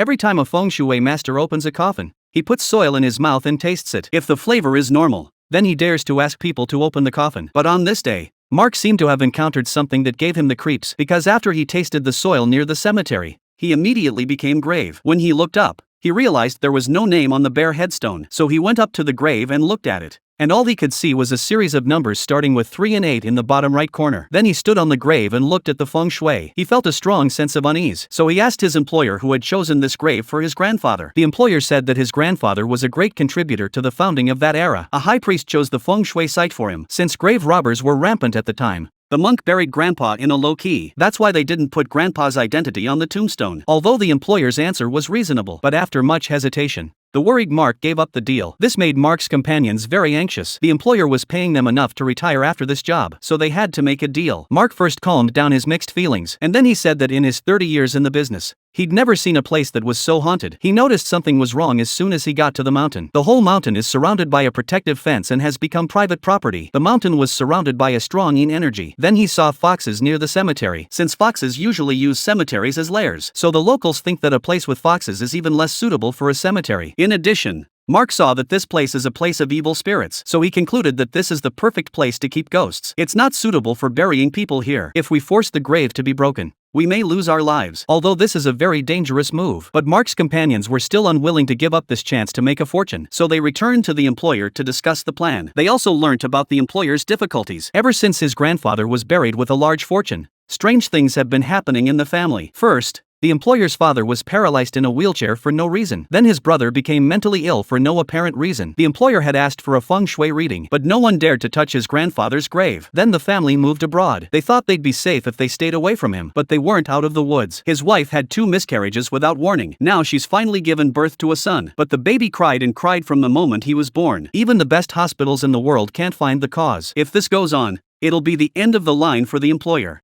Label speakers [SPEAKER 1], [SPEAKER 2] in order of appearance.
[SPEAKER 1] Every time a feng shui master opens a coffin, he puts soil in his mouth and tastes it. If the flavor is normal, then he dares to ask people to open the coffin. But on this day, Mark seemed to have encountered something that gave him the creeps, because after he tasted the soil near the cemetery, he immediately became grave. When he looked up, he realized there was no name on the bare headstone. So he went up to the grave and looked at it, and all he could see was a series of numbers starting with 3 and 8 in the bottom right corner. Then he stood on the grave and looked at the feng shui. He felt a strong sense of unease, so he asked his employer who had chosen this grave for his grandfather. The employer said that his grandfather was a great contributor to the founding of that era. A high priest chose the feng shui site for him. Since grave robbers were rampant at the time, the monk buried Grandpa in a low key. That's why they didn't put Grandpa's identity on the tombstone. Although the employer's answer was reasonable, but after much hesitation, the worried Mark gave up the deal. This made Mark's companions very anxious. The employer was paying them enough to retire after this job, so they had to make a deal. Mark first calmed down his mixed feelings, and then he said that in his 30 years in the business, he'd never seen a place that was so haunted. He noticed something was wrong as soon as he got to the mountain. The whole mountain is surrounded by a protective fence and has become private property. The mountain was surrounded by a strong yin energy. Then he saw foxes near the cemetery. Since foxes usually use cemeteries as lairs, so the locals think that a place with foxes is even less suitable for a cemetery. In addition, Mark saw that this place is a place of evil spirits, so he concluded that this is the perfect place to keep ghosts. It's not suitable for burying people here. If we force the grave to be broken, we may lose our lives. Although this is a very dangerous move, but Mark's companions were still unwilling to give up this chance to make a fortune, so they returned to the employer to discuss the plan. They also learnt about the employer's difficulties. Ever since his grandfather was buried with a large fortune, strange things have been happening in the family. First, the employer's father was paralyzed in a wheelchair for no reason. Then his brother became mentally ill for no apparent reason. The employer had asked for a feng shui reading, but no one dared to touch his grandfather's grave. Then the family moved abroad. They thought they'd be safe if they stayed away from him, but they weren't out of the woods. His wife had 2 miscarriages without warning. Now she's finally given birth to a son, but the baby cried and cried from the moment he was born. Even the best hospitals in the world can't find the cause. If this goes on, it'll be the end of the line for the employer.